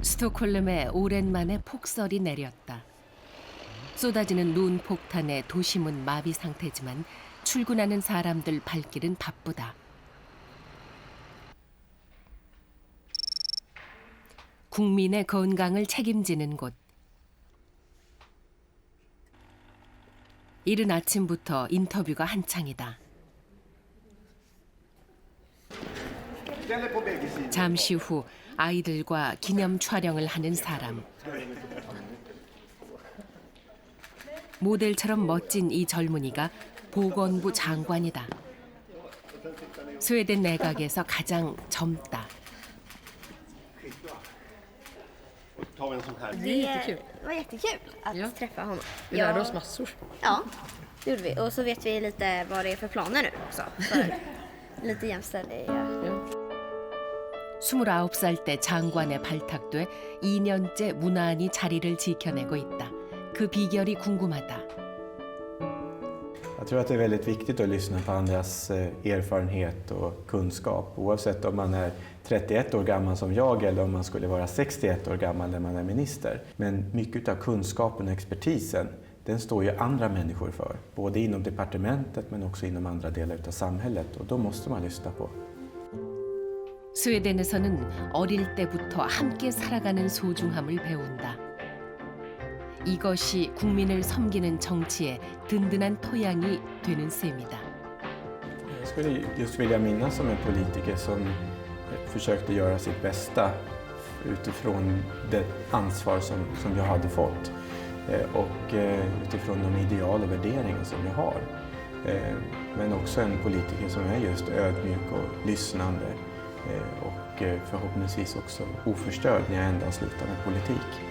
스톡홀름에 오랜만에 폭설이 내렸다. 쏟아지는 눈 폭탄에 도심은 마비 상태지만 출근하는 사람들 발길은 바쁘다. 국민의 건강을 책임지는 곳. 이른 아침부터 인터뷰가 한창이다. 잠시 후 아이들과 기념 촬영을 하는 사람. 모델처럼 멋진 이 젊은이가 보건부 장관이다. 스웨덴 내각에서 가장 젊다. Det var jättekul att Ja. träffa honom. Vi lärde oss massor. Ja, det gjorde vi. Och så vet vi lite vad det är för planer nu också. För lite jämställdhet. Ja. 29살 때 장관에 발탁돼 2년째 무난히 자리를 지켜내고 있다. 그 비결이 궁금하다. Jag tror att det är väldigt viktigt att lyssna på andras erfarenhet och kunskap. Oavsett om man är 31 år gammal som jag eller om man skulle vara 61 år gammal när man är minister. Men mycket av kunskapen och expertisen, den står ju andra människor för. Både inom departementet men också inom andra delar av samhället. Och då måste man lyssna på. 스웨덴에서는 어릴 때부터 함께 살아가는 소중함을 배운다. 이것이 국민을 섬기는 정치의 든든한 토양이 되는 셈이다. Jag skulle just vilja minnas som en politiker som försökte göra sitt bästa utifrån det ansvar som jag hade fått och utifrån de ideal och värderingar som jag har. Men också en politiker som är just ödmjuk och lyssnande och förhoppningsvis också oförstörd när jag ändå slutar med politik.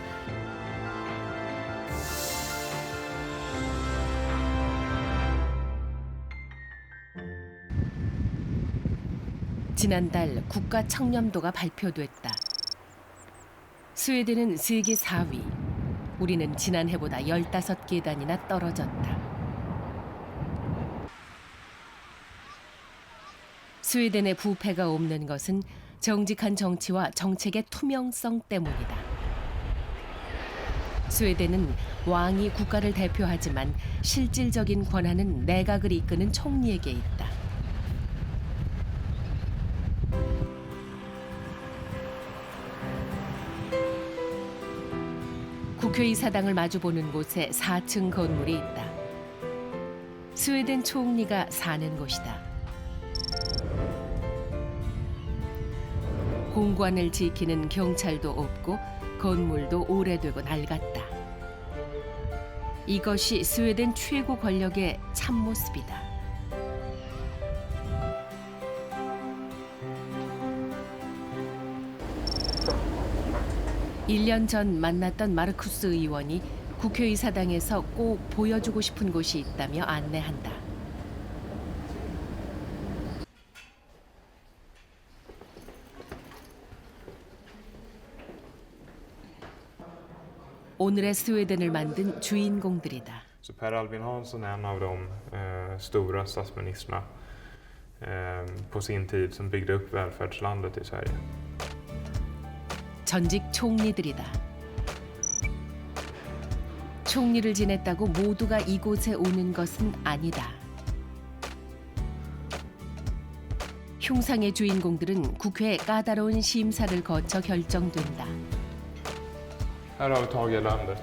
지난달 국가 청렴도가 발표됐다. 스웨덴은 세계 4위. 우리는 지난해보다 15계단이나 떨어졌다. 스웨덴의 부패가 없는 것은 정직한 정치와 정책의 투명성 때문이다. 스웨덴은 왕이 국가를 대표하지만 실질적인 권한은 내각을 이끄는 총리에게 있다. 국회의사당을 마주보는 곳에 4층 건물이 있다. 스웨덴 총리가 사는 곳이다. 공관을 지키는 경찰도 없고 건물도 오래되고 낡았다. 이것이 스웨덴 최고 권력의 참모습이다. 일 년 전 만났던 마르쿠스 의원이 국회의사당에서 꼭 보여주고 싶은 곳이 있다며 안내한다. 오늘의 스웨덴을 만든 주인공들이다. Så Per Albin Hansson är en av de stora statsministrarna på sin tid som byggde upp välfärdslandet i Sverige. 전직 총리들이다. 총리를 지냈다고 모두가 이곳에 오는 것은 아니다. 흉상의 주인공들은 국회의 까다로운 심사를 거쳐 결정된다. Här har vi Tage Erlander.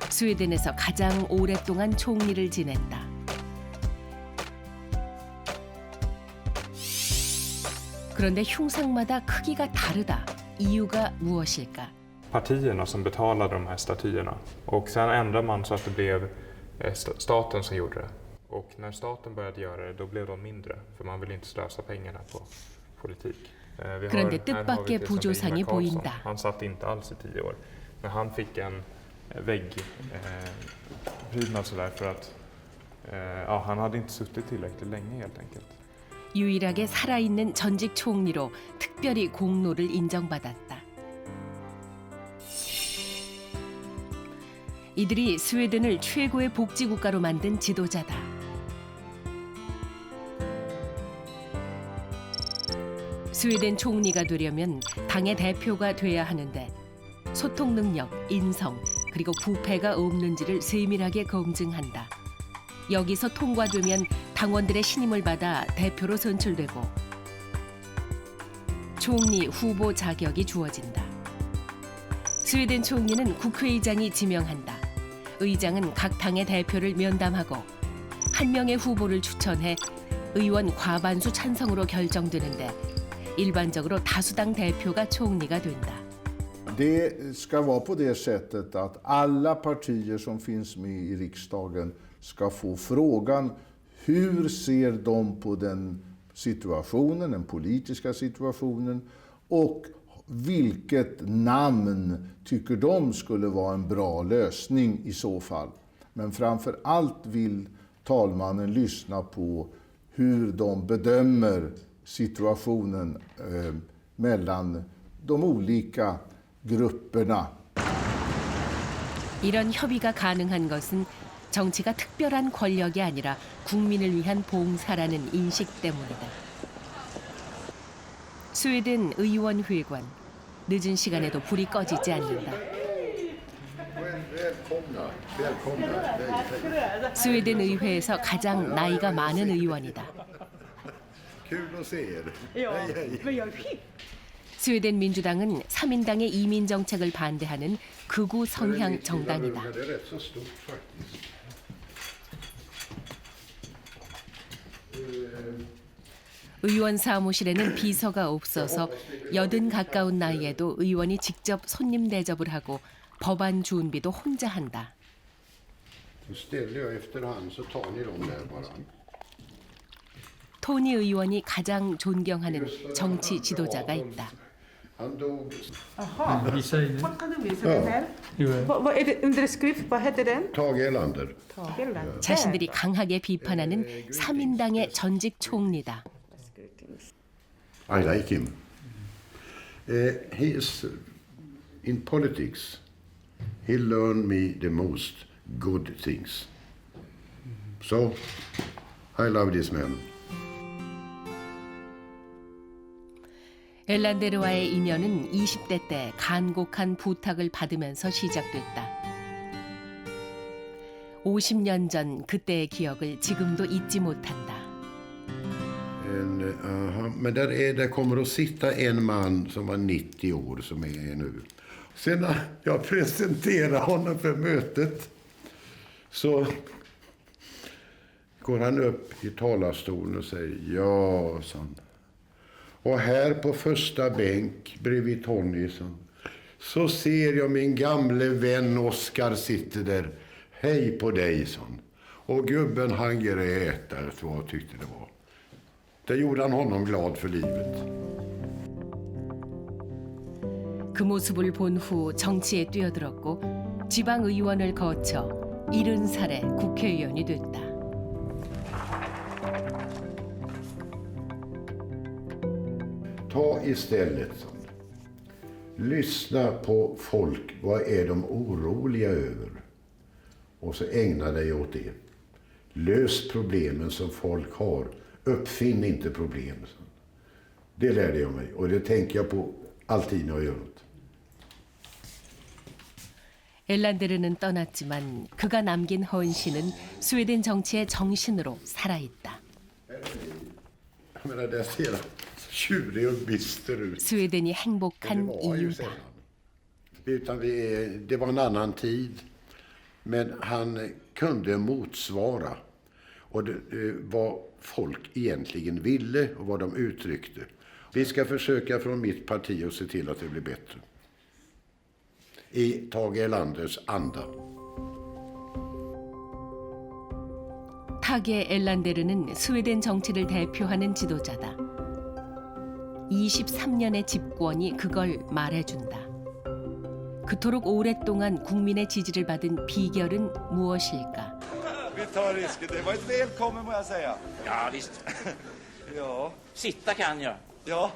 스웨덴에서 가장 오랫동안 총리를 지냈다. 그런데 흉상마다 크기가 다르다. 이유가 무엇일까? Partierna som betalade de här statyerna. Och sen ändrade man så att det blev staten som gjorde det. Och när staten började göra det, då blev de mindre. För man ville inte slösa pengarna på politik. 그런데 뜻밖의 부조상이 보인다. Han satt inte alls i 10 år. Men han fick en väggprydnad sådär för att han hade inte suttit tillräckligt länge helt enkelt. 유일하게 살아있는 전직 총리로 특별히 공로를 인정받았다. 이들이 스웨덴을 최고의 복지국가로 만든 지도자다. 스웨덴 총리가 되려면 당의 대표가 돼야 하는데 소통 능력, 인성, 그리고 부패가 없는지를 세밀하게 검증한다. 여기서 통과되면 당원들의 신임을 받아 대표로 선출되고 총리 후보 자격이 주어진다. 스웨덴 총리는 국회의장이 지명한다. 의장은 각 당의 대표를 면담하고 한 명의 후보를 추천해 의원 과반수 찬성으로 결정되는데 일반적으로 다수당 대표가 총리가 된다. Det ska vara på det sättet att alla partier som finns med i riksdagen ska få frågan hur ser de på den situationen, den politiska situationen och vilket namn tycker de skulle vara en bra lösning i så fall. Men framför allt vill talmannen lyssna på hur de bedömer situationen mellan de olika grupperna. 이런 협의가 가능한 것은 정치가 특별한 권력이 아니라 국민을 위한 봉사라는 인식 때문이다. 스웨덴 의원회관. 늦은 시간에도 불이 꺼지지 않는다. 스웨덴 의회에서 가장 나이가 많은 의원이다. 스웨덴 민주당은 3인당의 이민 정책을 반대하는 극우 성향 정당이다. 의원 사무실에는 비서가 없어서 80 가까운 나이에도 의원이 직접 손님 대접을 하고 법안 준비도 혼자 한다. 토니 의원이 가장 존경하는 정치 지도자가 있다. Visa in. Kan du visa den här? Vad är det under skrift? Vad heter den? Tage Erlander. Tage Erlander. 자신들이 강하게 비판하는 3인당의 전직 총리다. I like him. He is in politics. He learned me the most good things. So I love this man. 엘란데르와의 인연은 20대 때 간곡한 부탁을 받으면서 시작됐다. 50년 전 그때의 기억을 지금도 잊지 못한다. Men där kommer att sitta en man som var 90 år som är nu. Sen när jag presenterar honom för mötet så går han upp i talarstolen och säger ja, sån. Och här på första bänk bredvid Tony så ser jag min gamle vän Oskar sitter där. Hej på dig, sån. Och gubben han grät där, så jag tyckte det var. Det gjorde han honom glad för livet. 그 모습을 본 후 정치에 뛰어들었고 지방의원을 거쳐 70살에 국회의원이 됐다. Ta istället, lyssna på folk. Vad är de oroliga över? Och så ägna dig åt det. Lös problemen som folk har. Uppfinn inte problem. Det lärde jag mig och det tänker jag på alltid när jag gör något. 엘란데르는 떠났지만 그가 남긴 헌신은 스웨덴 정치의 정신으로 살아있다. Jag menar, där ser han tjurig och bister ut. 스웨덴이 행복한 이유다. Utan det var en annan tid. Men han kunde motsvara och vad folk egentligen ville och vad de uttryckte. Vi ska försöka från mitt parti att se till att det blir bättre. I Tage Erlanders anda. 타게 엘란데르는 스웨덴 정치를 대표하는 지도자다. 23년의 집권이 그걸 말해준다. 그토록 오랫동안 국민의 지지를 받은 비결은 무엇일까? Vi tar risken. Det var ett välkommen må jag säga. Ja, visst. Ja. Sitta kan jag. Ja.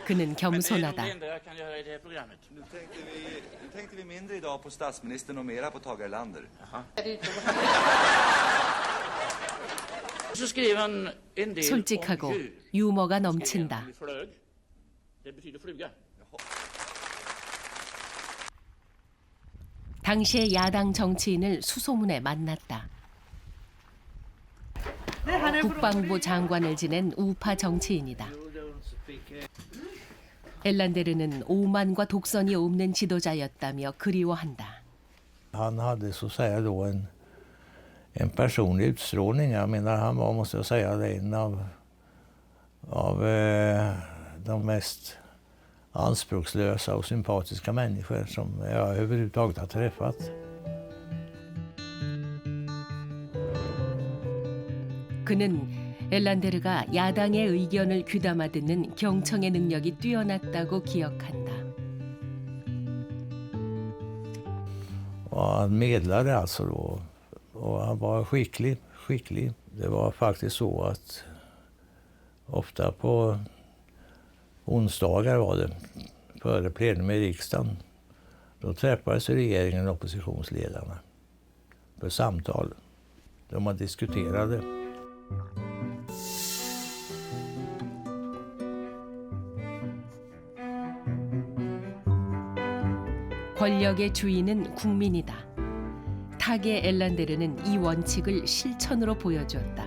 그는 겸손하다. Det är det enda jag kan göra i det här programmet. Nu tänkte vi mindre idag på statsministern och mera på Tage Erlander. Jaha. Så skrev han en del 솔직하고 om djur. 유머가 Skrev 넘친다. han flög. Det betyder fluga. 당시의 야당 정치인을 수소문에 만났다. 국방부 장관을 지낸 우파 정치인이다. 엘란데르는 오만과 독선이 없는 지도자였다며 그리워한다. Han hade så att säga då en personlig utstrålning. Jag menar, han var, måste jag säga, en av de mest anspråkslösa och sympatiska människor som jag överhuvudtaget har träffat. 그는 엘란데르가 야당의 의견을 귀담아 듣는 경청의 능력이 뛰어났다고 기억한다. Och han medlade alltså då, och han var skicklig. Det var faktiskt så att ofta på onsdagar var det, före plenum i riksdagen, då träffades regeringen och oppositionsledarna för samtal. Där man diskuterade. 권력의 주인은 국민이다. 타게 엘란데르는 이 원칙을 실천으로 보여주었다.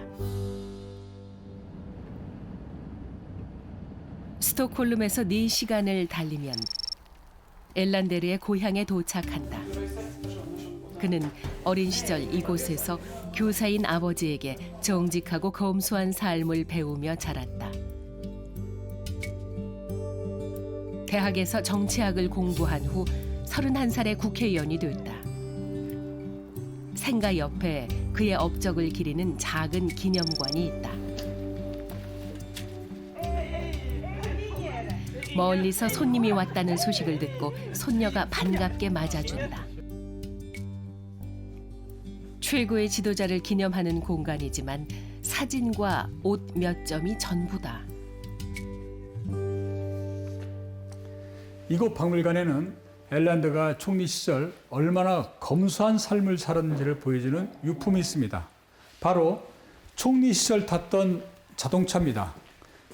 스톡홀름에서 4시간을 달리면 엘란데르의 고향에 도착한다. 그는 어린 시절 이곳에서 교사인 아버지에게 정직하고 검소한 삶을 배우며 자랐다. 대학에서 정치학을 공부한 후 31살의 국회의원이 됐다. 생가 옆에 그의 업적을 기리는 작은 기념관이 있다. 멀리서 손님이 왔다는 소식을 듣고 손녀가 반갑게 맞아준다. 최고의 지도자를 기념하는 공간이지만 사진과 옷 몇 점이 전부다. 이곳 박물관에는 엘란드가 총리 시절 얼마나 검소한 삶을 살았는지를 보여주는 유품이 있습니다. 바로 총리 시절 탔던 자동차입니다.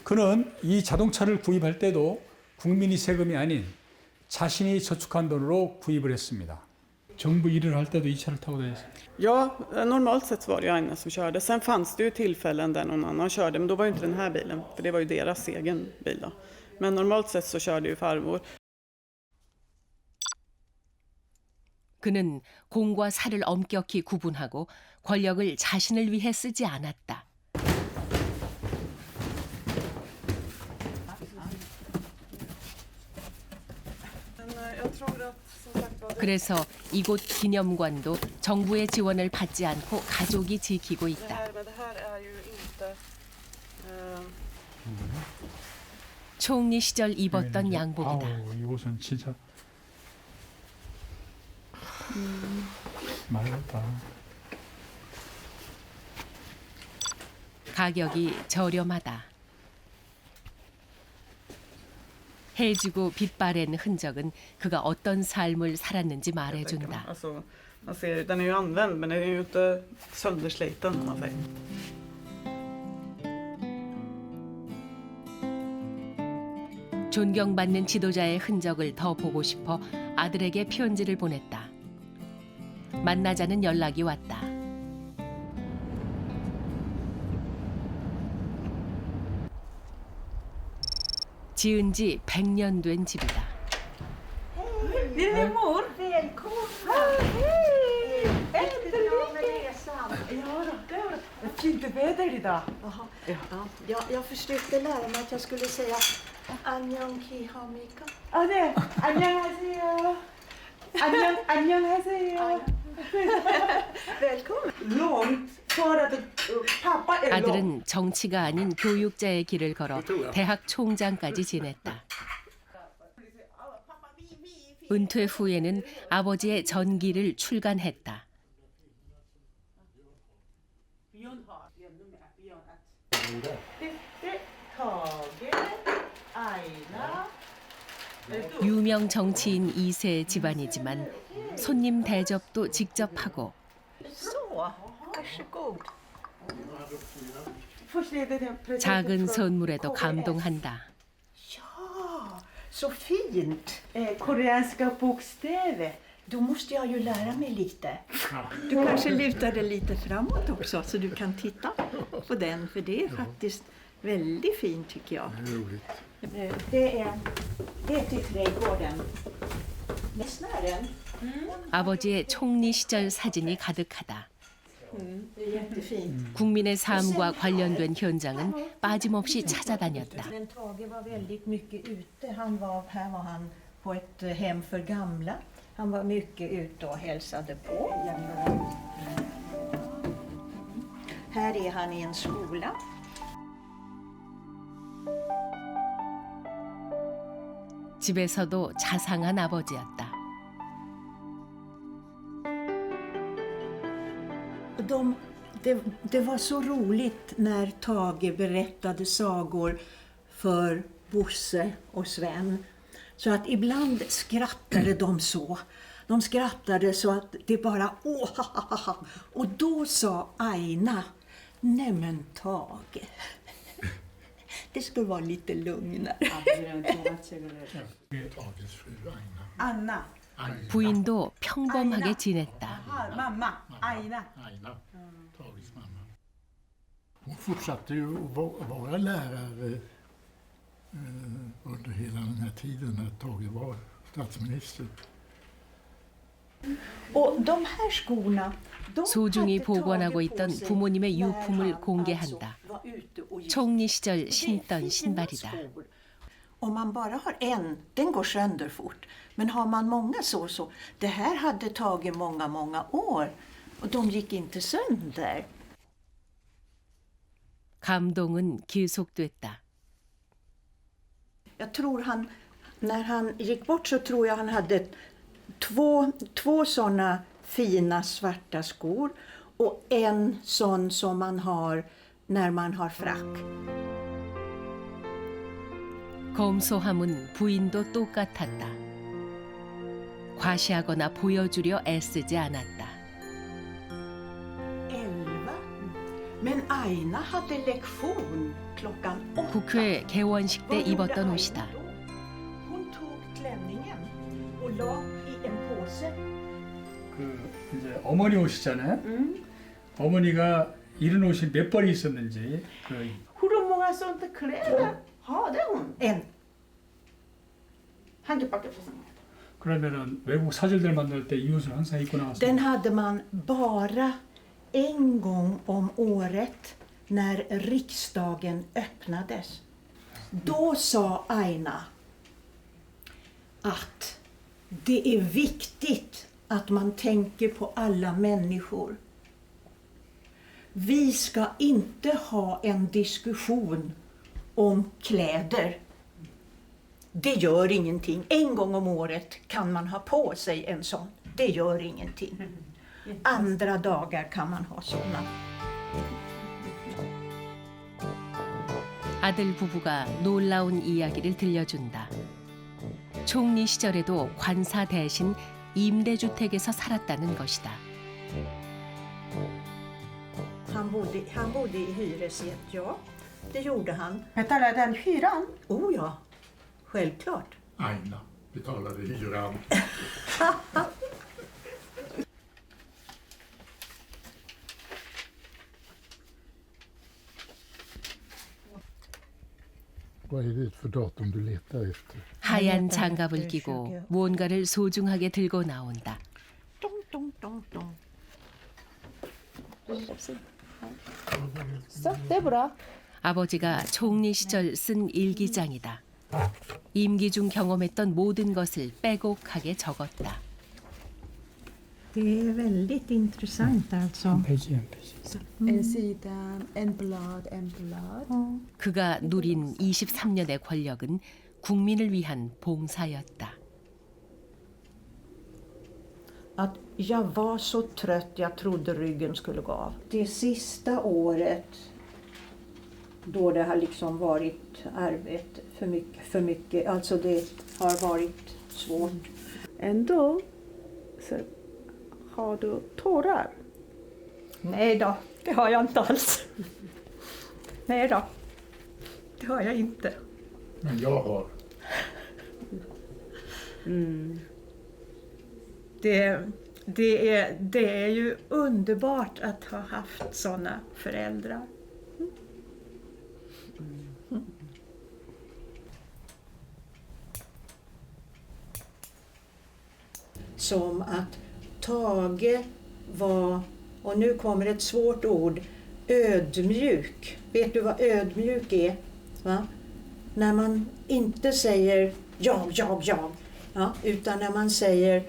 그는 이 자동차를 구입할 때도 국민이 세금이 아닌 자신이 저축한 돈으로 구입을 했습니다. 정부 일을 할 때도 이 차를 타고 다녔어요. Ja, normalt sett var det ju Aina som körde. Sen fanns det ju tillfällen där någon annan körde, men då var ju inte den här bilen, för det var ju deras egen bil då. Men normalt sett så körde ju farmor. 그는 공과 사를 엄격히 구분하고 권력을 자신을 위해 쓰지 않았다. 그래서 이곳 기념관도 정부의 지원을 받지 않고 가족이 지키고 있다. 총리 시절 입었던 양복이다. 이 옷은 진짜 말랐다. 가격이 저렴하다. 해지고 빛바랜 흔적은 그가 어떤 삶을 살았는지 말해준다. Alltså, man ser, den är ju använd, men den är ju inte söndersliten om man säger. 존경받는 지도자의 흔적을 더 보고 싶어 아들에게 편지를 보냈다. 만나자는 연락이 왔다. 지은 지 100년 된 집이다. Lillemor! Välkomna! Hej! Efter resan! Ja, vad fint väder idag. Jag försökte lära mig att jag skulle säga 안녕 기하미카. 네. 안녕하세요. 안녕하세요. Välkommen. Långt för att pappa är lång. 아들은 정치가 아닌 교육자의 길을 걸어 대학 총장까지 지냈다. 은퇴 후에는 아버지의 전기를 출간했다. 유명 정치인 2세 집안이지만 손님 대접도 직접 하고 Så, varsågod. 작은 선물에도 감동한다. Ja, så fint. Koreanska bokstäver. Då måste jag ju lära mig lite. Du kanske lutar dig lite framåt också så du kan titta på den. För det är faktiskt väldigt fint tycker jag. Det är till trädgården. Näsnären. 아버지의 총리 시절 사진이 가득하다. Det är jättefint. 국민의 삶과 관련된 현장은 빠짐없이 찾아다녔다. Men Tage var väldigt mycket ute. Här var han på ett hem för gamla. Han var mycket ute och hälsade på. Här är han i en skola. 집에서도 자상한 아버지였다. Det var så roligt när Tage berättade sagor för Bosse och Sven. Så att ibland skrattade de så. De skrattade så att det bara åh. Och då sa Aina, nej men Tage. Det skulle vara lite lugnare. Tages fru Aina. Anna. 부인도 평범하게 지냈다. Mamma, Aina. Tages mamma. Hon fortsatte ju att vara lärare under hela den här tiden när Tage var statsminister. Och de här skorna, 소중히 보관하고 있던 부모님의 유품을 공개한다. 총리 시절 신던 신발이다. Om man bara har en, den går sönder fort. Men har man många så. Det här hade tagit många år. Och de gick inte sönder. 감동은 계속됐다. Jag tror när han gick bort så tror jag han hade två såna fina svarta skor. Och en sån som man har när man har frack. 검소함은 부인도 똑같았다. 과시하거나 보여주려 애쓰지 않았다. 11. Men Aina hade lektion klockan 8. 국회 개원식 때 입었던 옷이다. Hon tog klänningen och la i en påse. 이제 어머니 옷이잖아요. 어머니가 이런 옷이 몇 벌이 있었는지. Hur många sånt kläder hade hon? En. 한 개밖에 없었습니다. 그러면은 외국 사절들 만날 때 이 옷을 항상 입고 나왔어요. Den hade man bara en gång om året när riksdagen öppnades. Då sa Aina att det är viktigt att man tänker på alla människor. Vi ska inte ha en diskussion om kläder. Det gör ingenting. En gång om året kan man ha på sig en sån. Det gör ingenting. Andra dagar kan man ha såna. 아들 부부가 놀라운 이야기를 들려준다. 총리 시절에도 관사 대신 임대주택에서 살았다는 것이다. Han bodde i hyresrätt, ja. Det gjorde han. Betalade den hyran? Oh ja, självklart. Aina betalade hyran. Vad är det för datum du letar efter? 하얀 장갑을 끼고 무언가를 소중하게 들고 나온다. 똥. Det är bra. 아버지가 총리 시절 쓴 일기장이다. 임기 중 경험했던 모든 것을 빼곡하게 적었다. Det är väldigt intressant alltså. En sida, en blad. 그가 누린 23년의 권력은 국민을 위한 봉사였다. Att jag var så trött, jag trodde ryggen skulle gå av. Det sista året då det har liksom varit arbete för mycket. Alltså det har varit svårt. Ändå så har du tårar. Nej då, det har jag inte alls. Nej då, det har jag inte. Men jag har. Det är ju underbart att ha haft såna föräldrar. Som att Tage var, och nu kommer ett svårt ord, ödmjuk. Vet du vad ödmjuk är? Va? När man inte säger jag, ja, utan när man säger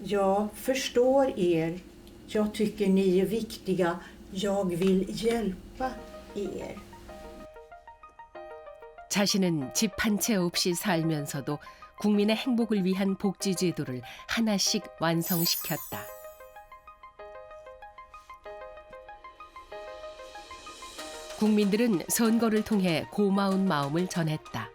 jag förstår er, jag tycker ni är viktiga, jag vill hjälpa er. 자신은 집 한 채 없이 살면서도 국민의 행복을 위한 복지 제도를 하나씩 완성시켰다. 국민들은 선거를 통해 고마운 마음을 전했다.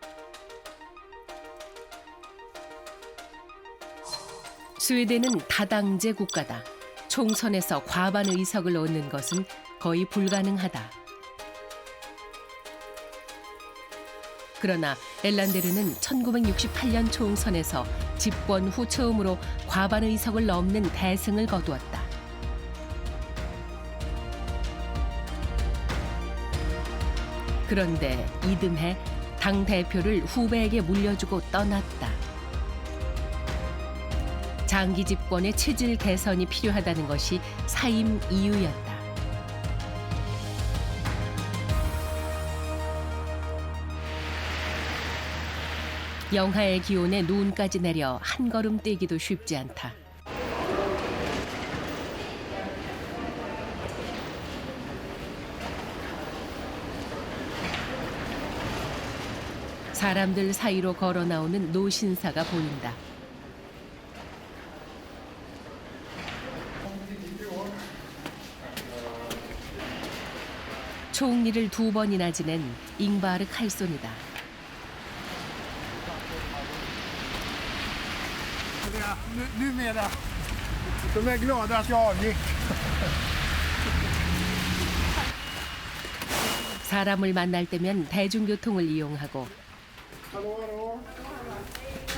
스웨덴은 다당제 국가다. 총선에서 과반 의석을 얻는 것은 거의 불가능하다. 그러나 엘란데르는 1968년 총선에서 집권 후 처음으로 과반 의석을 넘는 대승을 거두었다. 그런데 이듬해 당 대표를 후배에게 물려주고 떠났다. 장기 집권의 체질 개선이 필요하다는 것이 사임 이유였다. 영하의 기온에 눈까지 내려 한 걸음 떼기도 쉽지 않다. 사람들 사이로 걸어 나오는 노신사가 보인다. 총리를 2번이나 지낸 잉바르 칼손이다. Numera, de är glada att jag avgick. 사람을 만날 때면 대중교통을 이용하고 Hallå, hallå.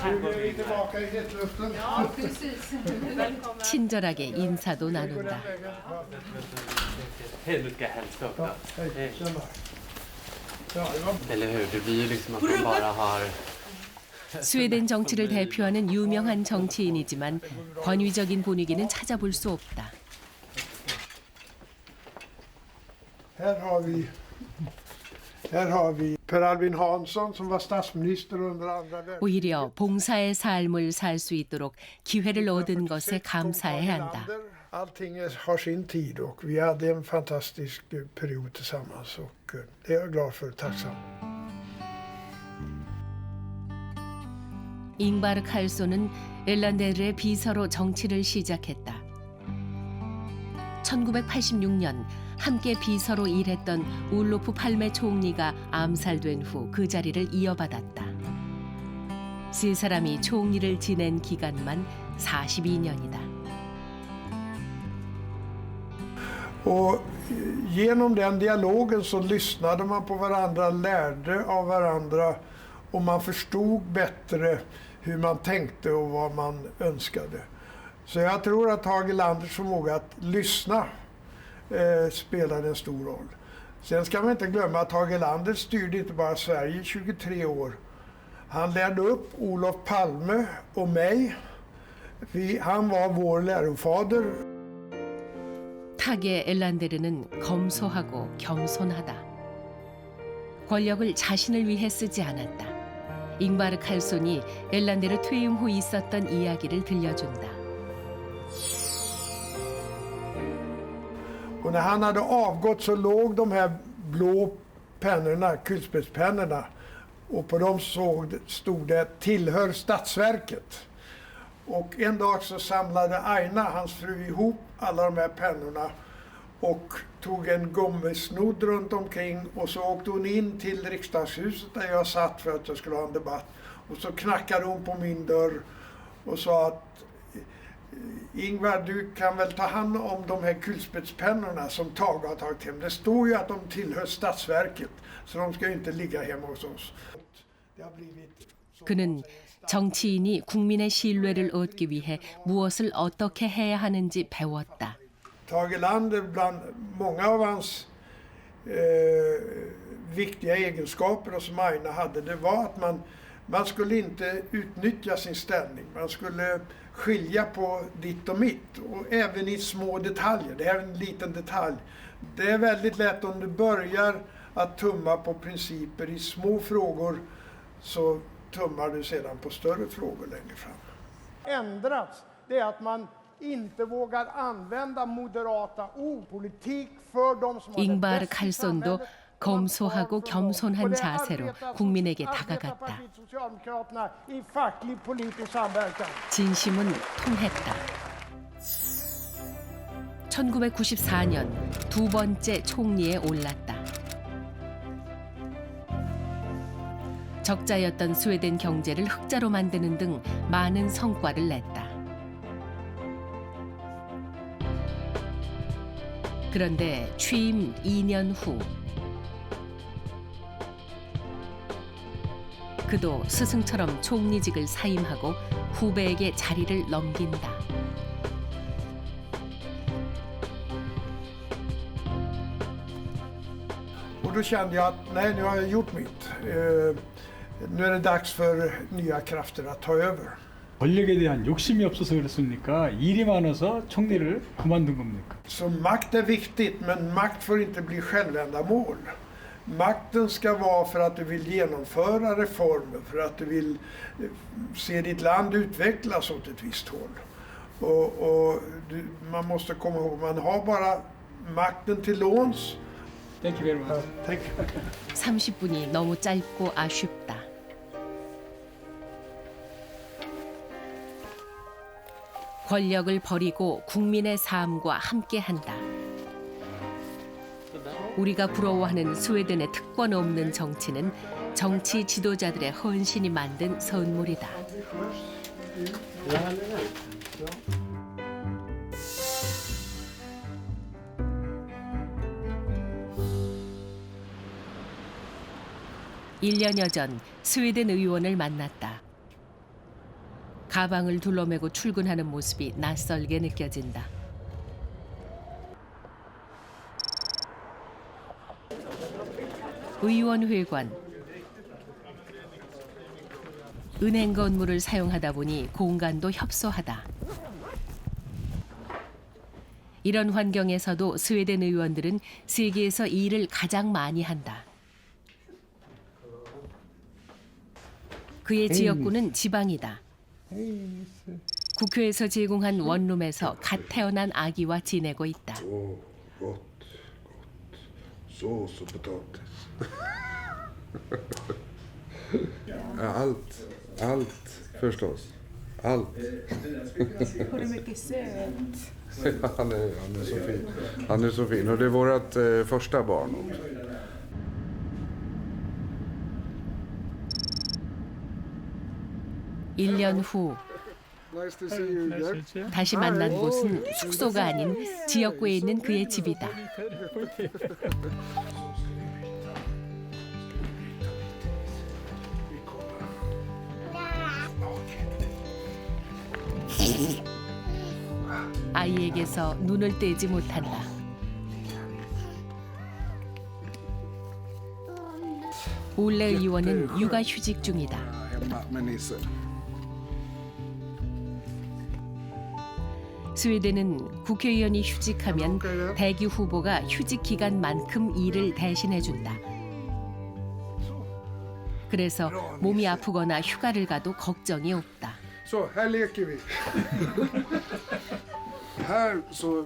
Nu är vi tillbaka i hetluften. Ja, precis. Välkommen. 친절하게 인사도 나눈다. Hej, du ska hälsa upp då. Hej, tjena. Eller hur, det blir ju liksom att man bara har... 스웨덴 정치를 대표하는 유명한 정치인이지만 권위적인 분위기는 찾아볼 수 없다. Här har vi Per Albin Hansson som var statsminister under andra världskriget. 오히려 봉사의 삶을 살 수 있도록 기회를 얻은 것에 감사해야 한다. Allting har sin tid och vi hade en fantastisk period tillsammans och det är jag glad för och tacksam. 잉바르 칼손은 엘란데르의 비서로 정치를 시작했다. 1986년 함께 비서로 일했던 울로프 팔메 총리가 암살된 후 그 자리를 이어받았다. 세 사람이 총리를 지낸 기간만 42년이다. Och genom den dialogen så lyssnade man på varandra, lärde av varandra och man förstod bättre hur man tänkte och vad man önskade. Så jag tror att Tage Erlanders förmåga att lyssna spelade en stor roll. Sen ska man inte glömma att Tage Erlander styrde inte bara Sverige i 23 år. Han lärde upp Olof Palme och mig. Han var vår lärofader. 타게 엘란데르는 검소하고 겸손하다. 권력을 자신을 위해 쓰지 않았다. 잉바르 칼손이 엘란데르 퇴임 후 있었던 이야기를 들려준다. Och när han hade avgått så låg de här blå pennorna, kulspetspennorna, och på dem stod det tillhör statsverket. Och en dag så samlade Aina, hans fru, ihop alla de här pennorna och tog en gummisnodd runt omkring och så åkte hon in till riksdagshuset där jag satt för att jag skulle ha en debatt. Och så knackade hon på min dörr och sa att Ingvar, du kan väl ta hand om de här kulspetspennorna som Tage har tagit hem. Det står ju att de tillhör Stadsverket, så de ska ju inte ligga hemma hos oss. 그는 정치인이 국민의 신뢰를 얻기 위해 무엇을 어떻게 해야 하는지 배웠다. Tage Erlander, bland många av hans viktiga egenskaper och som Aina hade, det var att man skulle inte utnyttja sin ställning. Man skulle skilja på ditt och mitt, och även i små detaljer. Det här är en liten detalj. Det är väldigt lätt om du börjar att tumma på principer i små frågor, så tummar du sedan på större frågor längre fram. Ändrats, det är att man inte vågar använda moderata ord. Politik för de som har 잉바르 칼손도 검소하고 겸손한 자세로 국민에게 다가갔다. 진심은 통했다. 1994년 두 번째 총리에 올랐다. 적자였던 스웨덴 경제를 흑자로 만드는 등 많은 성과를 냈다. 그런데 취임 2년 후 그도 스승처럼 총리직을 사임하고 후배에게 자리를 넘긴다. Och då kände jag att nej, nu har jag gjort mitt. Nu är det dags för nya krafter att ta över. 권력에 대한 욕심이 없어서 그렇습니까? 일이 많아서 총리를 그만둔 겁니까? Så makt är viktigt, men makt får inte bli självändamål. Makten ska vara för att du vill genomföra reformer, för att du vill se ditt land utvecklas åt ett visst håll. Man måste komma ihåg, man har bara makten till låns. Thank you very much. Thank you. 30분이 너무 짧고 아쉽다. 권력을 버리고 국민의 삶과 함께한다. 우리가 부러워하는 스웨덴의 특권 없는 정치는 정치 지도자들의 헌신이 만든 선물이다. 일 년여 전 스웨덴 의원을 만났다. 가방을 둘러매고 출근하는 모습이 낯설게 느껴진다. 의원회관. 은행 건물을 사용하다 보니 공간도 협소하다. 이런 환경에서도 스웨덴 의원들은 세계에서 일을 가장 많이 한다. 그의 지역구는 지방이다. 국회에서 제공한 원룸에서 갓 태어난 아기와 지내고 있다. Sås och potatis. Allt förstås. Allt. Har du mycket söt? Han är så fin. Han är så fin. Och det är vårt första barn också. 일 년 후 다시 만난 곳은 숙소가 아닌 지역구에 있는 그의 집이다. 아이에게서 눈을 떼지 못한다. 올레 의원은 육아휴직 중이다. 스웨덴은 국회의원이 휴직하면 대기 후보가 휴직 기간만큼 일을 대신해준다. 그래서 몸이 아프거나 휴가를 가도 걱정이 없다. Så, här leker vi. Här så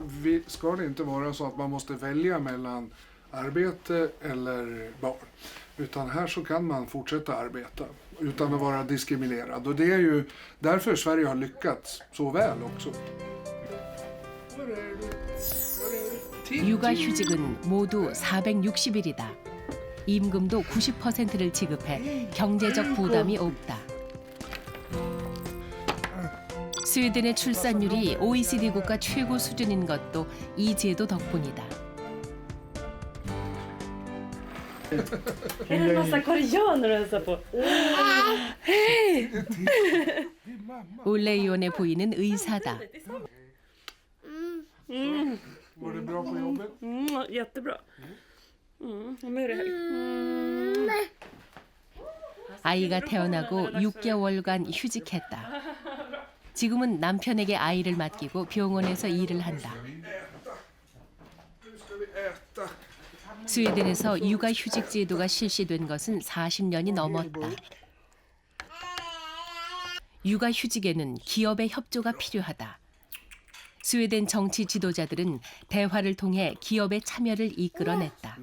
ska det inte vara så att man måste välja mellan arbete eller barn. Utan här så kan man fortsätta arbeta utan att vara diskriminerad. Och det är ju därför Sverige har lyckats så väl också. 육아휴직은 모두 460일이다. 임금도 90%를 지급해 경제적 부담이 없다. 스웨덴의 출산율이 OECD 국가 최고 수준인 것도 이 제도 덕분이다. Är det en massa koreaner du hälsar på? Hej! 올레이온에 보이는 의사다. Var det bra på jobbet? Jättebra. Vad är det här? 아이가 태어나고 6개월간 휴직했다. 지금은 남편에게 아이를 맡기고 병원에서 일을 한다. 스웨덴에서 육아휴직 제도가 실시된 것은 40년이 넘었다. 육아휴직에는 기업의 협조가 필요하다. 스웨덴 정치 지도자들은 대화를 통해 기업의 참여를 이끌어냈다.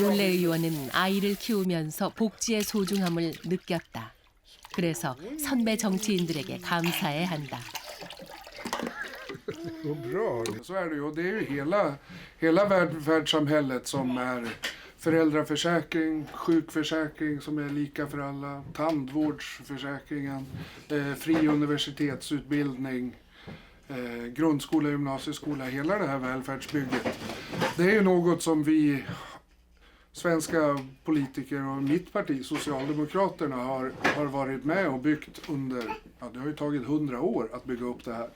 올레 의원은 아이를 키우면서 복지의 소중함을 느꼈다. 그래서 선배 정치인들에게 감사해야 한다. Bra. Så är det ju. Det är ju hela välfärdssamhället som är föräldraförsäkring, sjukförsäkring som är lika för alla, tandvårdsförsäkringen, fri universitetsutbildning, grundskola, gymnasieskola, hela det här välfärdsbygget. Det är ju något som vi svenska politiker och mitt parti, Socialdemokraterna, har varit med och byggt under, ja, det har ju tagit 100 år att bygga upp det här.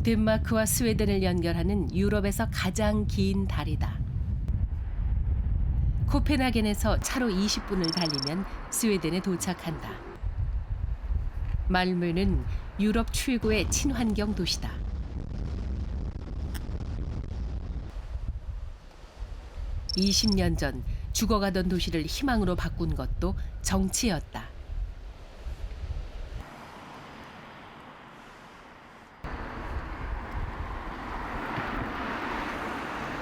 덴마크와 스웨덴을 연결하는 유럽에서 가장 긴 다리다. 코펜하겐에서 차로 20분을 달리면 스웨덴에 도착한다. 말므는 유럽 최고의 친환경 도시다. (20년) 전 죽어가던 도시를 희망으로 바꾼 것도 정치였다.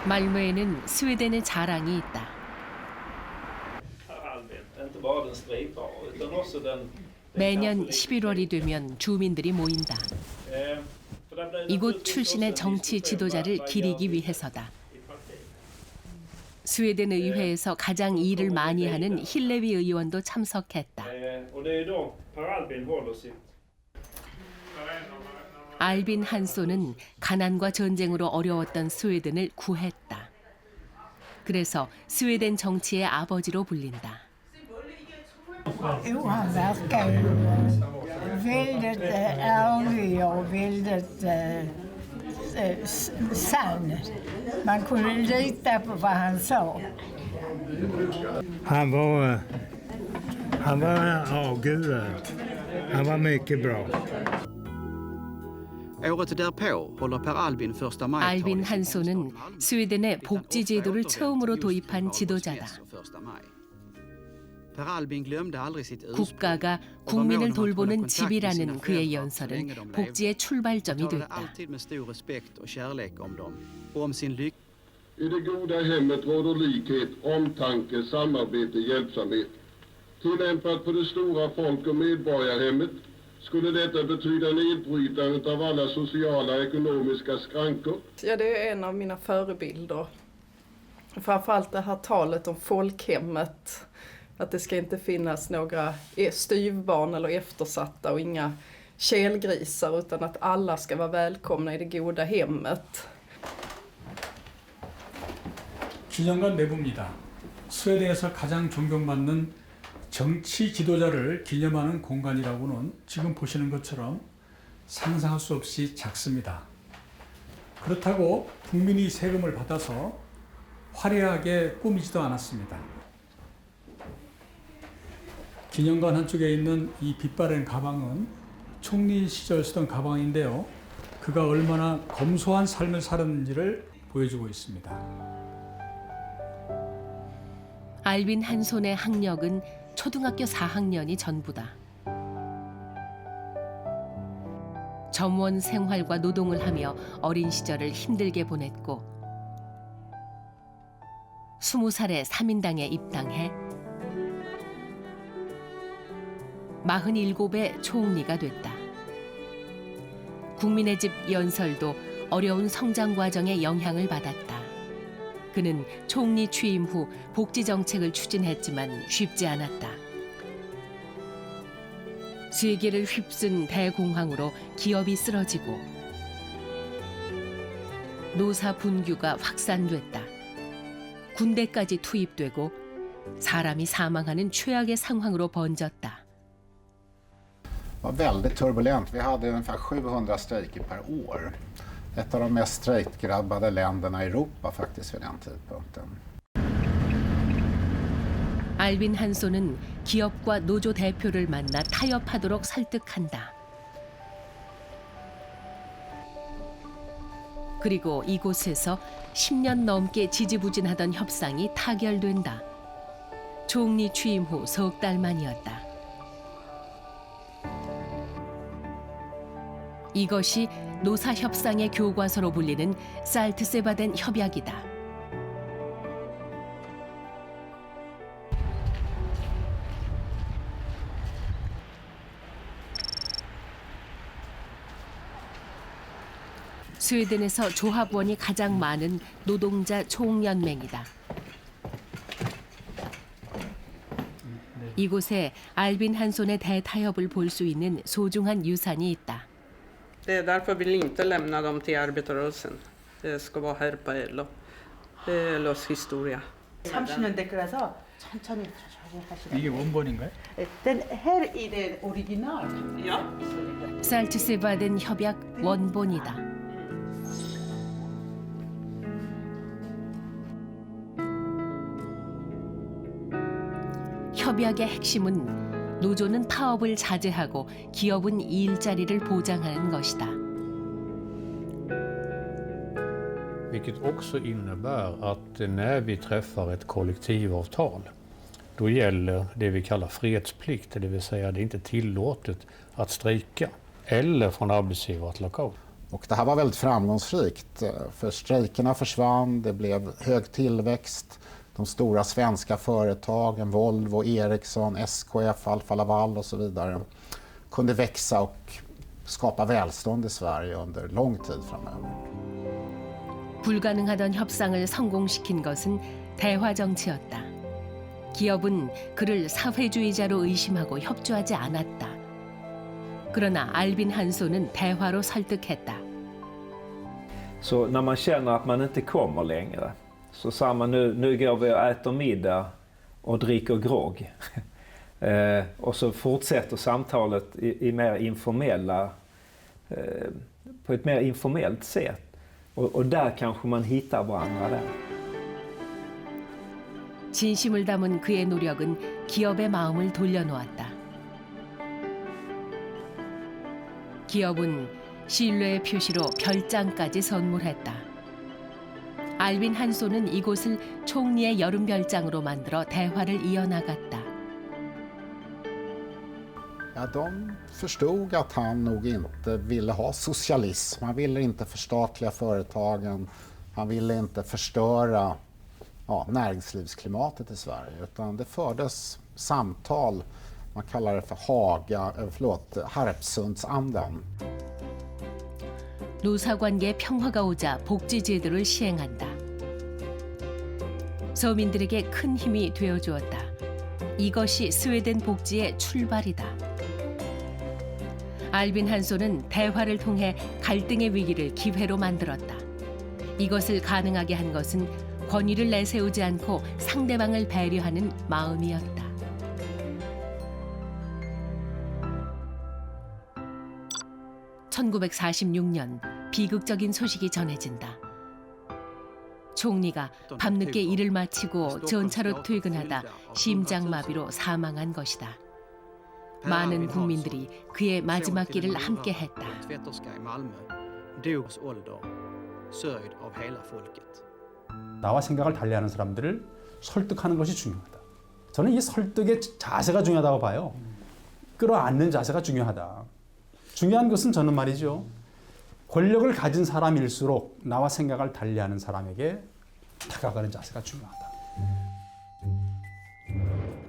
말므에는 스웨덴의 자랑이 있다. 매년 11월이 되면 주민들이 모인다. 이곳 출신의 정치 지도자를 기리기 위해서다. 스웨덴 의회에서 가장 일을 많이 하는 힐레비 의원도 참석했다. 알빈 한소는 가난과 전쟁으로 어려웠던 스웨덴을 구했다. 그래서 스웨덴 정치의 아버지로 불린다. Jo, han verkar ju väldigt ärlig och väldigt sann. Man kunde lita på vad han sa. Han var han var mycket bra. året därpå håller Per Albin första maj. 알빈 한소는 스웨덴의 복지 제도를 처음으로 도입한 지도자다. 국가가 국민을 돌보는 집이라는 그의 연설은 복지의 출발점이 됐다. I det goda hemmet råder likhet, omtanke, samarbete, hjälpsamhet. Tillämpat på det stora folk- och medborgarhemmet skulle detta betyda nedbrytandet av alla sociala och ekonomiska skrankor. Ja, det är en av mina förebilder. Framförallt det här talet om folkhemmet. Att det ska inte finnas några styvbarn eller eftersatta och inga kelgrisar, utan att alla ska vara välkomna i det goda hemmet. 기념관 내부입니다. 스웨덴에서 가장 존경받는 정치 지도자를 기념하는 공간이라고는 지금 보시는 것처럼 상상할 수 없이 작습니다. 그렇다고 국민이 세금을 받아서 화려하게 꾸미지도 않았습니다. 기념관 한쪽에 있는 이 빛바랜 가방은 총리 시절 쓰던 가방인데요. 그가 얼마나 검소한 삶을 살았는지를 보여주고 있습니다. 알빈 한손의 학력은 초등학교 4학년이 전부다. 점원 생활과 노동을 하며 어린 시절을 힘들게 보냈고 20살에 3인당에 입당해 47의 총리가 됐다. 국민의 집 연설도 어려운 성장 과정에 영향을 받았다. 그는 총리 취임 후 복지 정책을 추진했지만 쉽지 않았다. 세계를 휩쓴 대공황으로 기업이 쓰러지고 노사 분규가 확산됐다. 군대까지 투입되고 사람이 사망하는 최악의 상황으로 번졌다. Det var väldigt turbulent. Vi hade ungefär 700 strejker per år. Ett av de mest strejkdrabbade länderna i Europa faktiskt vid den tidpunkten. 알빈 한소는 기업과 노조 대표를 만나 타협하도록 설득한다. 그리고 이곳에서 10년 넘게 지지부진하던 협상이 타결된다. 총리 취임 후 석 달 만이었다. 이것이 노사 협상의 교과서로 불리는 살트세바덴 협약이다. 스웨덴에서 조합원이 가장 많은 노동자 총연맹이다. 이곳에 알빈 한손의 대타협을 볼 수 있는 소중한 유산이 있다. Det är därför vi inte lämnar dem till arbetarrörelsen. Det ska vara här på LO. Det är LOs historia. 30년대 거라서 천천히 하시라. 이게 원본인가요? Den här är det original. Ja. 살트세바덴 협약 원본이다. 협약의 핵심은 노조는 파업을 자제하고 기업은 일자리를 보장하는 것이다. Vilket också innebär att när vi träffar ett kollektivavtal då gäller det vi kallar fredsplikt, det vill säga det är inte tillåtet att strejka eller från arbetsgivare att lockout. Och det här var väldigt framgångsrikt för strejkerna försvann, det blev hög tillväxt. De stora svenska företagen, Volvo, Ericsson, SKF, Alfa Laval och så vidare kunde växa och skapa välstånd i Sverige under lång tid framöver. 불가능하던 협상을 성공시킨 것은 대화 정치였다. 기업은 그를 사회주의자로 의심하고 협조하지 않았다. 그러나 알빈 한소는 대화로 설득했다. Så när man känner att man inte kommer längre så sa man nu går vi och äter middag och dricker grogg. Och så fortsätter samtalet i mer informella, på ett mer informellt sätt. Och där kanske man hittar varandra där. 진심을 담은 그의 노력은 기업의 마음을 돌려놓았다. 기업은 신뢰의 표시로 별장까지 선물했다. 알빈 한소는 이곳을 총리의 여름 별장으로 만들어 대화를 이어나갔다. Ja, de förstod att han nog inte ville ha socialism. Han ville inte förstatliga företagen. Han ville inte förstöra näringslivsklimatet i Sverige. Utan det fördes samtal, man kallar det för Harpsundsandan. 노사관계 평화가 오자 복지 제도를 시행한다. 서민들에게 큰 힘이 되어주었다. 이것이 스웨덴 복지의 출발이다. 알빈 한소는 대화를 통해 갈등의 위기를 기회로 만들었다. 이것을 가능하게 한 것은 권위를 내세우지 않고 상대방을 배려하는 마음이었다. (1946년) 비극적인 소식이 전해진다. 총리가 밤늦게 일을 마치고 전차로 퇴근하다 심장마비로 사망한 것이다. 많은 국민들이 그의 마지막 길을 함께했다. 나와 생각을 달리하는 사람들을 설득하는 것이 중요하다. 저는 이 설득의 자세가 중요하다고 봐요. 끌어안는 자세가 중요하다. 중요한 것은 저는 말이죠. 권력을 가진 사람일수록 나와 생각을 달리하는 사람에게 다가가는 자세가 중요하다.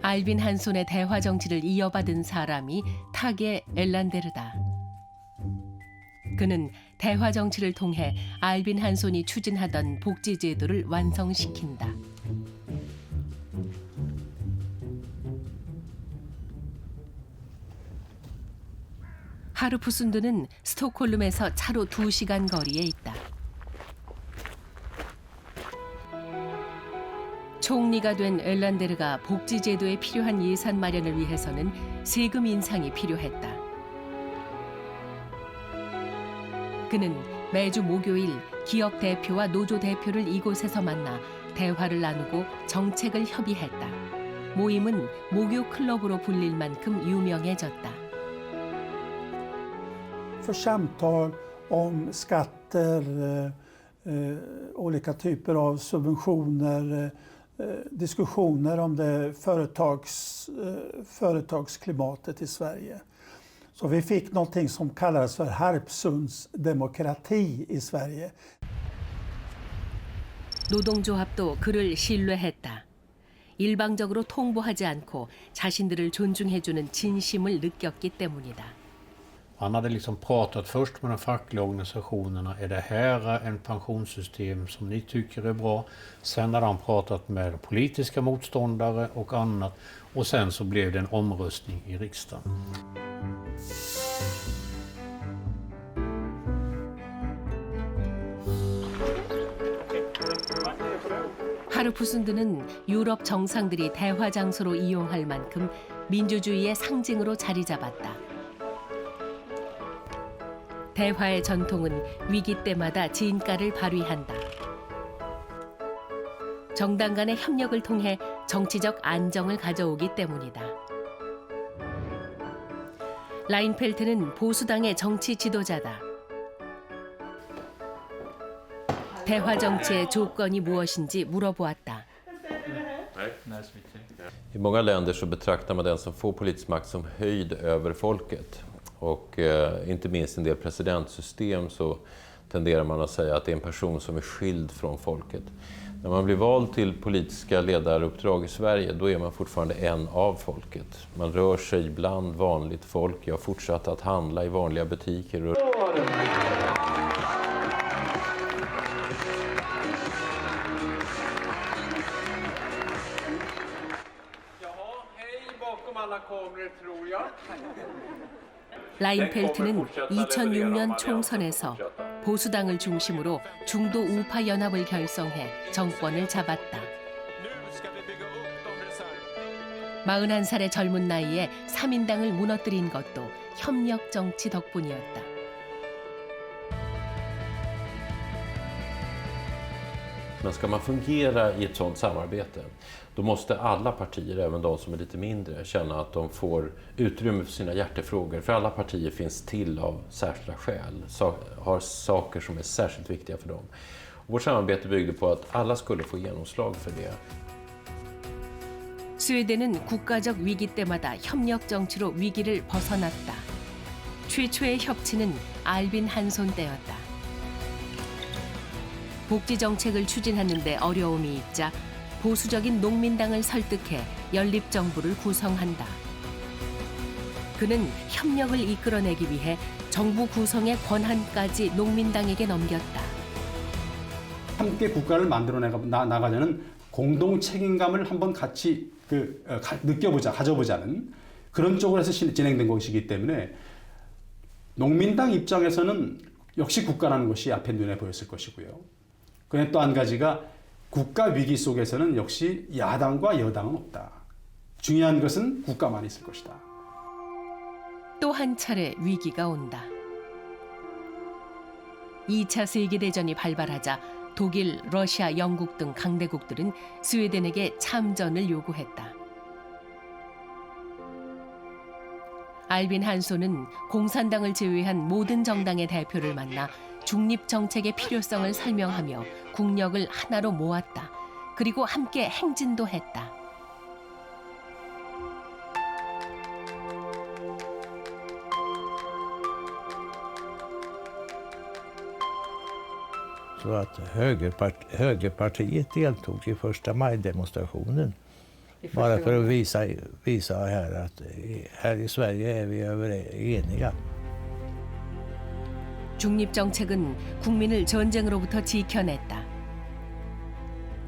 알빈 한손의 대화 정치를 이어받은 사람이 타게 엘란데르다. 그는 대화 정치를 통해 알빈 한손이 추진하던 복지 제도를 완성시킨다. 하르푸순드는 스톡홀름에서 차로 2시간 거리에 있다. 총리가 된 엘란데르가 복지 제도에 필요한 예산 마련을 위해서는 세금 인상이 필요했다. 그는 매주 목요일 기업 대표와 노조 대표를 이곳에서 만나 대화를 나누고 정책을 협의했다. 모임은 목요 클럽으로 불릴 만큼 유명해졌다. För samtal om skatter, olika typer av subventioner, diskussioner om det företagsklimatet i Sverige. Så vi fick någonting som kallades för Harpsundsdemokrati i Sverige. 노동조합도 그를 신뢰했다. 일방적으로 통보하지 않고 자신들을 존중해주는 진심을 느꼈기 때문이다. Han hade liksom pratat först med de fackliga organisationerna. Är det här en pensionssystem som ni tycker är bra? Sen hade han pratat med politiska motståndare och annat. Och sen så blev det en omröstning i riksdagen. 하르푸순드는 유럽 정상들이 대화 장소로 이용할 만큼 민주주의의 상징으로 자리 잡았다. 대화의 전통은 위기 때마다 진가를 발휘한다. 정당 간의 협력을 통해 정치적 안정을 가져오기 때문이다. 라인펠트는 보수당의 정치 지도자다. 대화 정치의 조건이 무엇인지 물어보았다. I många länder så betraktar man den som får politisk makt som höjd över folket. Och inte minst i en del presidentsystem så tenderar man att säga att det är en person som är skild från folket. När man blir vald till politiska ledaruppdrag i Sverige, då är man fortfarande en av folket. Man rör sig bland vanligt folk. Jag har fortsatt att handla i vanliga butiker. 라인펠트는 2006년 총선에서 보수당을 중심으로 중도 우파 연합을 결성해 정권을 잡았다. 41살의 젊은 나이에 3인당을 무너뜨린 것도 협력 정치 덕분이었다. Men ska man fungera i ett sådant samarbete, då måste alla partier, även de som är lite mindre, känna att de får utrymme för sina hjärtefrågor. För alla partier finns till av särskilda skäl, har saker som är särskilt viktiga för dem. Och vårt samarbete byggde på att alla skulle få genomslag för det. 스웨덴은 국가적 위기 때마다 협력 정치로 위기를 벗어났다. 최초의 협치는 알빈 한손 때였다. 복지 정책을 추진하는 데 어려움이 있자 보수적인 농민당을 설득해 연립정부를 구성한다. 그는 협력을 이끌어내기 위해 정부 구성의 권한까지 농민당에게 넘겼다. 함께 국가를 만들어 나가자는 공동 책임감을 한번 같이 가져보자는 그런 쪽으로 해서 진행된 것이기 때문에 농민당 입장에서는 역시 국가라는 것이 앞에 눈에 보였을 것이고요. 그런데 또 한 가지가 국가 위기 속에서는 역시 야당과 여당은 없다. 중요한 것은 국가만 있을 것이다. 또 한 차례 위기가 온다. 2차 세계대전이 발발하자 독일, 러시아, 영국 등 강대국들은 스웨덴에게 참전을 요구했다. 알빈 한손은 공산당을 제외한 모든 정당의 대표를 만나 중립 정책의 필요성을 설명하며 국력을 하나로 모았다. 그리고 함께 행진도 했다. Så att högerpartiet deltog i första maj-demonstrationen. Bara för att visa här att här i Sverige är vi eniga. 중립 정책은 국민을 전쟁으로부터 지켜냈다.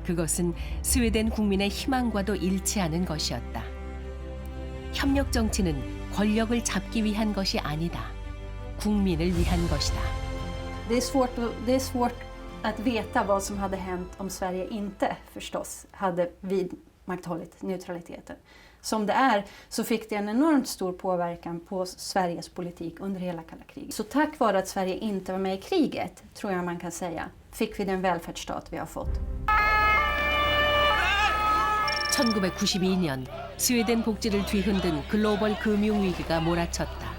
그것은 스웨덴 국민의 희망과도 일치하는 것이었다. 협력 정치는 권력을 잡기 위한 것이 아니다. 국민을 위한 것이다. Det är svårt att veta vad som hade hänt om Sverige inte förstås hade vidmakthållit neutraliteten. Som det är så fick det en enormt stor påverkan på Sveriges politik under hela kalla kriget. Så tack vare att Sverige inte var med i kriget, tror jag man kan säga, fick vi den välfärdsstat vi har fått. 1992년 스웨덴 복지를 뒤흔든 글로벌 금융위기가 몰아쳤다.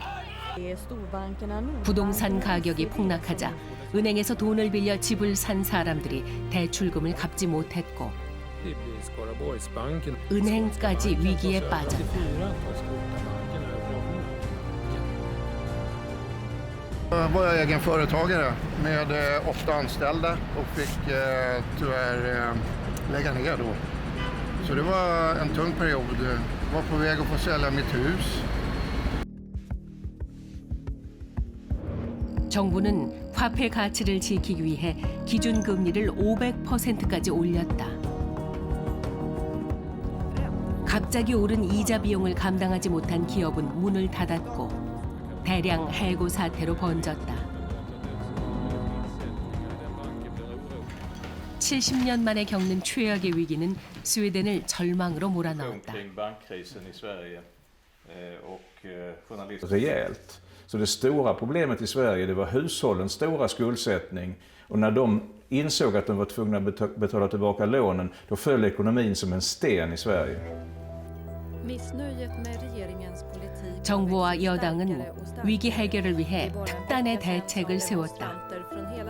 부동산 가격이 폭락하자 은행에서 돈을 빌려 집을 산 사람들이 대출금을 갚지 못했고 은행까지 위기에 빠졌다. Jag var egen företagare med 8 anställda och fick tyvärr lägga ner då. Så det var en tung period. Jag var på väg att få sälja mitt hus. 정부는 화폐 가치를 지키기 위해 기준 금리를 500%까지 올렸다. 갑자기 오른 이자 비용을 감당하지 못한 기업은 문을 닫았고 대량 해고 사태로 번졌다. 70년 만에 겪는 최악의 위기는 스웨덴을 절망으로 몰아넣었다. Rejält. Så det stora problemet i Sverige det var hushållens stora skuldsättning och när de insåg att de var tvungna att betala tillbaka lånen då föll ekonomin som en sten i Sverige. 정부와 여당은 위기 해결을 위해 특단의 대책을 세웠다.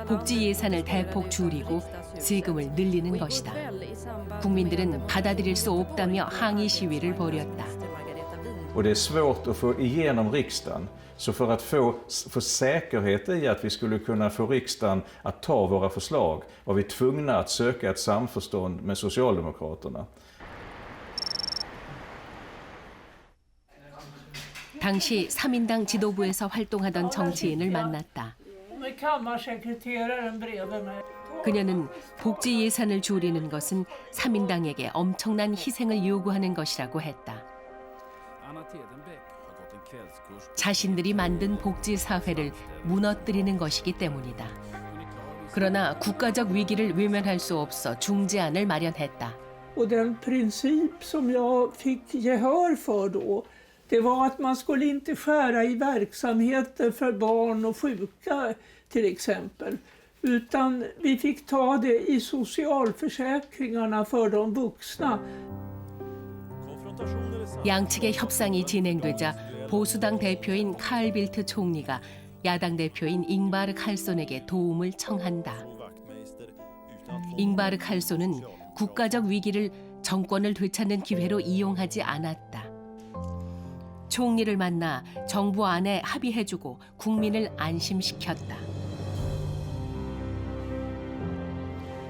복지 예산을 대폭 줄이고 세금을 늘리는 것이다. 국민들은 받아들일 수 없다며 항의 시위를 벌였다. Och det är svårt att få igenom riksdagen. Så för att få säkerhet i att vi skulle kunna få riksdagen att ta våra förslag var vi tvungna att söka ett samförstånd med Socialdemokraterna. 당시 3인당 지도부에서 활동하던 정치인을 만났다. 그녀는 복지 예산을 줄이는 것은 3인당에게 엄청난 희생을 요구하는 것이라고 했다. 자신들이 만든 복지 사회를 무너뜨리는 것이기 때문이다. 그러나 국가적 위기를 외면할 수 없어 중재안을 마련했다. Och den princip som jag fick gehör för då, det var att man skulle inte skära i verksamheter för barn och sjuka till exempel. Utan vi fick ta det i socialförsäkringarna för de vuxna. 양측의 협상이 진행되자 보수당 대표인 칼 빌트 총리가 야당 대표인 잉바르 칼손에게 도움을 청한다. 잉바르 칼손은 국가적 위기를 정권을 되찾는 기회로 이용하지 않았다. 총리를 만나 정부 안에 합의해주고 국민을 안심시켰다.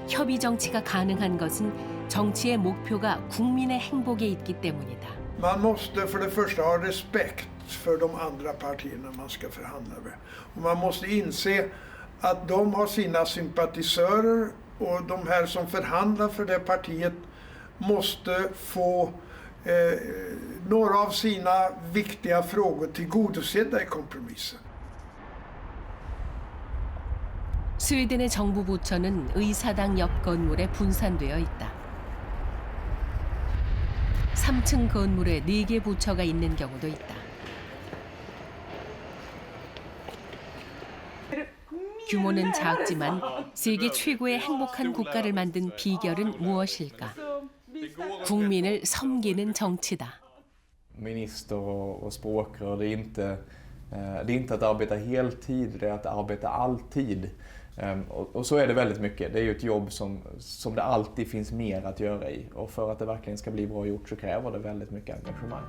협의 정치가 가능한 것은 정치의 목표가 국민의 행복에 있기 때문이다. Man måste för det första ha respekt för de andra partierna man ska förhandla med. Och man måste inse att de har sina sympatisörer och de här som förhandlar för det partiet måste få några av sina viktiga frågor tillgodosedda i kompromissen. 스웨덴의 정부 부처는 의사당 옆 건물에 분산되어 있다. 3층 건물에 4개 부처가 있는 경우도 있다. 규모는 작지만 세계 최고의 행복한 국가를 만든 비결은 무엇일까? 국민을 섬기는 정치다. Minister och språkrör, det är inte att arbeta heltid, det är att arbeta alltid. Och så är det väldigt mycket. Det är ju ett jobb som det alltid finns mer att göra i. Och för att det verkligen ska bli bra gjort så kräver det väldigt mycket engagemang.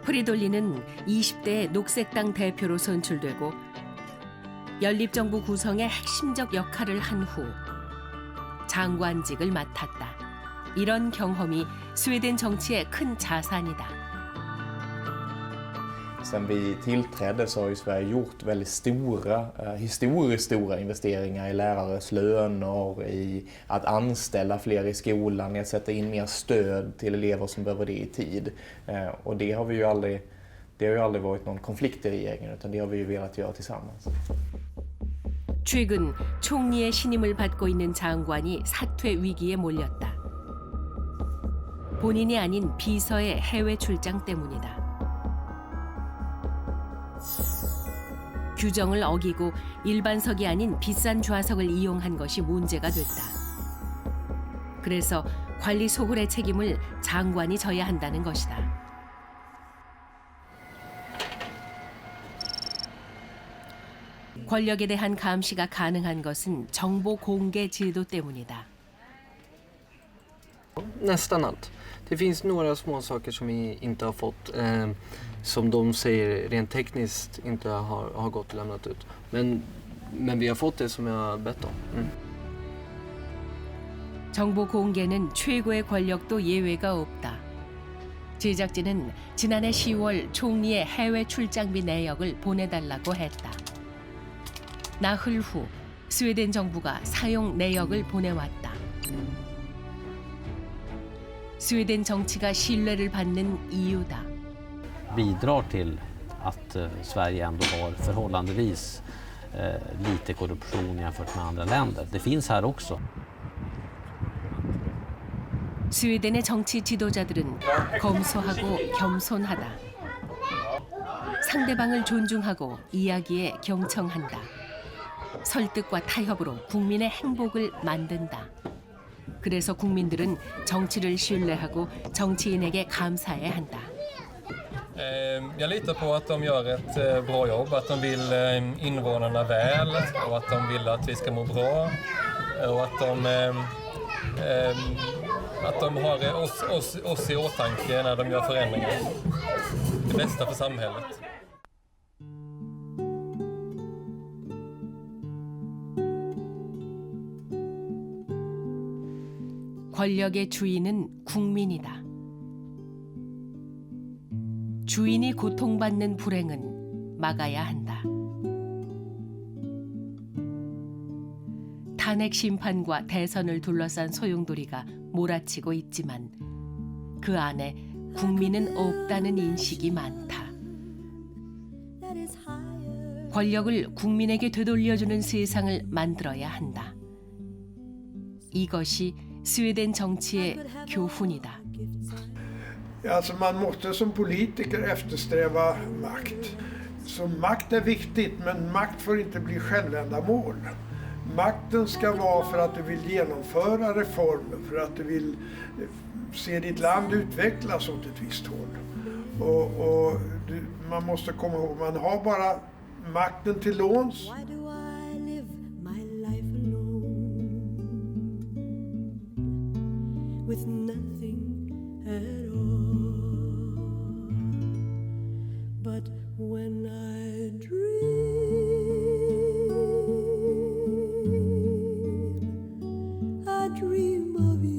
프리돌리는 20대 녹색당 대표로 선출되고 연립정부 구성의 핵심적 역할을 한 후 장관직을 맡았다. 이런 경험이 스웨덴 정치의 큰 자산이다. sen vi tillträdde så har ju Sverige gjort väldigt stora, historiskt stora investeringar i lärares löner, i att anställa fler i skolan, i att sätta in mer stöd till elever som behöver det i tid. Och det har ju aldrig varit någon konflikt i regeringen, utan det har vi ju velat göra tillsammans. 최근 총리의 신임을 받고 있는 장관이 사퇴 위기에 몰렸다. 본인이 아닌 비서의 해외 출장 때문이다. 규정을 어기고 일반석이 아닌 비싼 좌석을 이용한 것이 문제가 됐다. 그래서 관리 소홀의 책임을 장관이 져야 한다는 것이다. 권력에 대한 감시가 가능한 것은 정보 공개 제도 때문이다. Nästan allt. Det finns några små saker som vi inte har fått, som de säger rent tekniskt inte har gått att lämna ut. Men vi har fått det som jag har bett om. 정보 공개는 최고의 권력도 예외가 없다. 제작진은 지난해 10월 총리의 해외 출장비 내역을 보내달라고 했다. 나흘 후 스웨덴 정부가 사용 내역을 보내왔다. 스웨덴 정치가 신뢰를 받는 이유다. Bidrar till att Sverige ändå har förhållandevis lite korruption jämfört med andra länder. Det finns här också. 스웨덴의 정치 지도자들은 검소하고 겸손하다. 상대방을 존중하고 이야기에 경청한다. 설득과 타협으로 국민의 행복을 만든다. 그래서 국민들은 정치를 신뢰하고 정치인에게 감사해야 한다. Jag litar på att de gör ett bra jobb, att de vill invånarna väl och att de vill att vi ska må bra och att de har oss i åtanke när de gör förändringar. Det bästa för samhället. 권력의 주인은 국민이다. 주인이 고통받는 불행은 막아야 한다. 탄핵 심판과 대선을 둘러싼 소용돌이가 몰아치고 있지만 그 안에 국민은 없다는 인식이 많다. 권력을 국민에게 되돌려주는 세상을 만들어야 한다. 이것이 스웨덴 정치의 교훈이다. Alltså man måste som politiker eftersträva makt. Så makt är viktigt, men makt får inte bli självändamål. Makten ska vara för att du vill genomföra reformer, för att du vill se ditt land utvecklas åt ett visst håll. Man måste komma ihåg, man har bara makten till låns. With nothing at all, but when I dream of you.